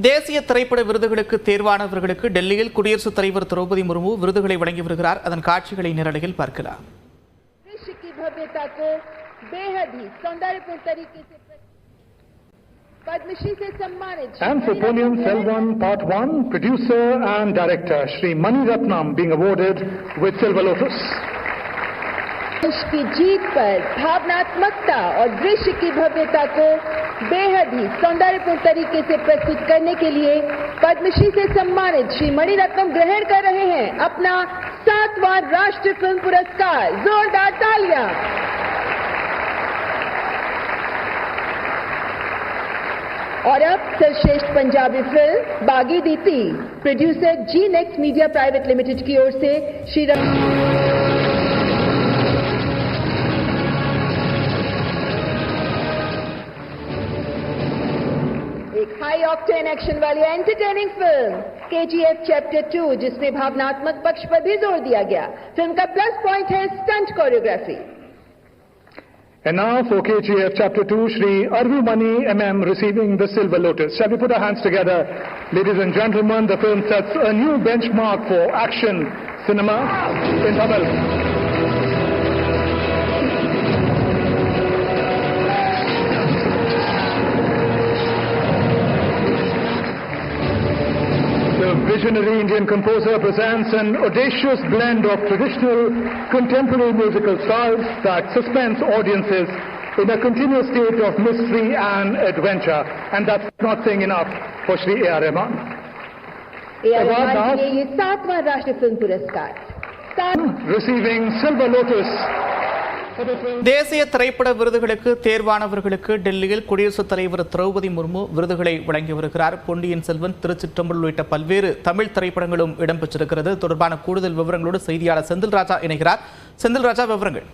தேசிய திரைப்பட விருதுகளுக்கு தேர்வானவர்களுக்கு டெல்லியில் குடியரசுத் தலைவர் திரௌபதி முர்மு விருதுகளை வழங்கி வருகிறார். அதன் காட்சிகளை நேரலையில் பார்க்கலாம். And for Ponniyin Selvan Part 1, producer and director Shri Mani Ratnam being awarded with Silver Lotus. देश की जीत पर भावनात्मकता और दृश्य की भव्यता को बेहद ही सौंदर्यपूर्ण तरीके से प्रस्तुत करने के लिए पद्मश्री से सम्मानित श्री मणि रत्नम ग्रहण कर रहे हैं अपना 7वां राष्ट्रीय फिल्म पुरस्कार. जोरदार तालियां. और अब सर्वश्रेष्ठ पंजाबी फिल्म बागी दीती प्रोड्यूसर जी नेक्स्ट मीडिया प्राइवेट लिमिटेड की ओर से श्री एक हाई ऑक्टेन एक्शन वाली एंटरटेनिंग फिल्म KGF चैप्टर 2, जिसमें भावनात्मक पक्ष पर भी जोर दिया गया. फिल्म का प्लस पॉइंट है stunt choreography. And now for KGF chapter 2, Shri Arvi Mani MM receiving the Silver Lotus. Shall we put our hands together? Ladies and gentlemen, the film sets a new benchmark for action cinema in Tamil. The visionary Indian composer presents an audacious blend of traditional contemporary musical styles that suspense audiences in a continuous state of mystery and adventure. And that's not saying enough for Shri A.R. Rahman. A.R. Rahman के ये 7वां राष्ट्रीय film पुरस्कार. Receiving Silver Lotus. தேசிய திரைப்பட விருதுகளுக்கு தேர்வானவர்களுக்கு டெல்லியில் குடியரசுத் தலைவர் திரௌபதி முர்மு விருதுகளை வழங்கி வருகிறார். பொன்னியின் செல்வன், திருச்சிற்றம்பலம் உள்ளிட்ட பல்வேறு தமிழ் திரைப்படங்களும் இடம்பெற்றிருக்கிறது. தொடர்பான கூடுதல் விவரங்களோடு செய்தியாளர் செந்தில் ராஜா இணைகிறார். செந்தில் ராஜா, விவரங்கள்.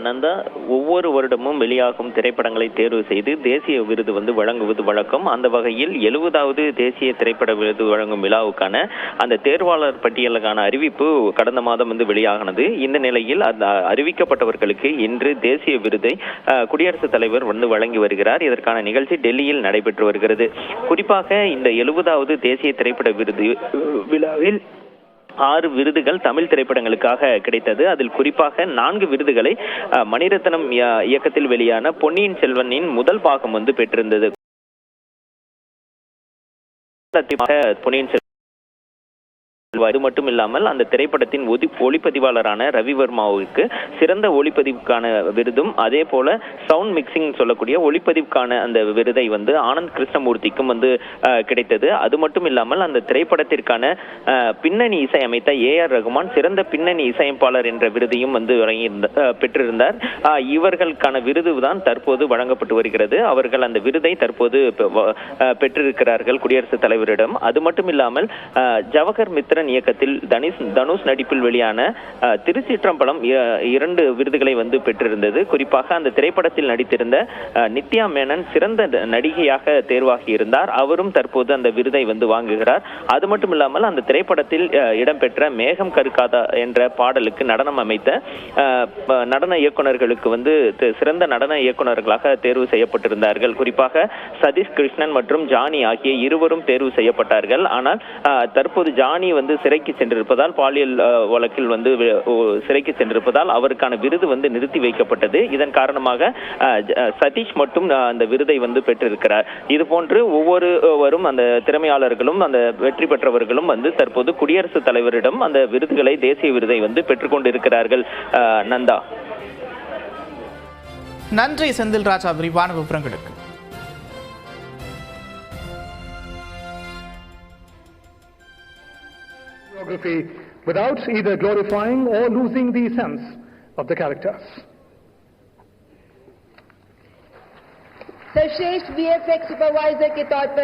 நந்தா, ஒவ்வொரு வருடமும் வெளியாகும் திரைப்படங்களை தேர்வு செய்து தேசிய விருது வழங்குவது வழக்கம். அந்த வகையில் 70வது தேசிய திரைப்பட விருது வழங்கும் விழாவுக்கான அந்த தேர்வாளர் பட்டியலுக்கான அறிவிப்பு கடந்த மாதம் வெளியாகினது. இந்த நிலையில் அந்த அறிவிக்கப்பட்டவர்களுக்கு இன்று தேசிய விருதை குடியரசுத் தலைவர் வழங்கி வருகிறார். இதற்கான நிகழ்ச்சி டெல்லியில் நடைபெற்று வருகிறது. குறிப்பாக இந்த 70வது தேசிய திரைப்பட விருது விழாவில் 6 விருதுகள் தமிழ் திரைப்படங்களுக்காக கிடைத்தது. அதில் குறிப்பாக 4 விருதுகளை மணிரத்னம் இயக்கத்தில் வெளியான பொன்னியின் செல்வனின் முதல் பாகம் பெற்றிருந்தது. பொன்னியின் செல்வன் இது மட்டும் இல்லாமல் அந்த திரைப்படத்தின் ஒளிப்பதிவாளரான ரவிவர்மாவுக்கு சிறந்த ஒளிப்பதிவுக்கான விருதும், அதே போல சவுண்ட் மிக்சிங் சொல்லக்கூடிய ஒளிப்பதிவுக்கான அந்த விருதை ஆனந்த் கிருஷ்ணமூர்த்திக்கும் கிடைத்தது. அது மட்டும் இல்லாமல் அந்த திரைப்படத்திற்கான பின்னணி இசையமைத்த A.R. ரகுமான் சிறந்த பின்னணி இசையமைப்பாளர் என்ற விருதையும் பெற்றிருந்தார். இவர்களுக்கான விருது தான் தற்போது வழங்கப்பட்டு வருகிறது. அவர்கள் அந்த விருதை தற்போது பெற்றிருக்கிறார்கள் குடியரசுத் தலைவரிடம். அது மட்டும் இல்லாமல் ஜவஹர் மித்ரன் இயக்கத்தில் தனுஷ் நடிப்பில் வெளியான திருச்சிற்றம்பலம் 2 விருதுகளை பெற்றிருந்தது. குறிப்பாக அந்த திரைப்படத்தில் நடித்திருந்த நித்யா மேனன் சிறந்த நடிகையாக தேர்வாகி இருந்தார். அவரும் தற்போது அந்த விருதை வாங்குகிறார். அது மட்டும் இல்லாமல் அந்த திரைப்படத்தில் இடம்பெற்ற மேகம் கருக்காதா என்ற பாடலுக்கு நடனம் அமைத்த நடன இயக்குநர்களுக்கு சிறந்த நடன இயக்குநர்களாக தேர்வு செய்யப்பட்டிருந்தார்கள். குறிப்பாக சதீஷ் கிருஷ்ணன் மற்றும் ஜானி ஆகிய இருவரும் தேர்வு செய்யப்பட்டார்கள். ஆனால் தற்போது ஜானி சிறைக்கு சென்றிருப்பதால், பாலியல் வழக்கில் சிறைக்கு சென்றிருப்பதால் அவருக்கான விருது நிறுத்தி வைக்கப்பட்டது. இதன் காரணமாக சதீஷ் மட்டும் அந்த விருதை பெற்றிருக்கிறார். இது போன்று ஒவ்வொருவரும் அந்த திறமையாளர்களும் அந்த வெற்றி பெற்றவர்களும் தற்போது குடியரசுத் தலைவரிடம் அந்த விருதுகளை, தேசிய விருதை பெற்றுக் கொண்டிருக்கிறார்கள். நந்தா, நன்றி செந்தில் ராஜா விரிவான விவரங்களுக்கு. Without either glorifying or losing the essence of the characters. सर्वश्रेष्ठ VFX सुपरवाइजर के तौर पर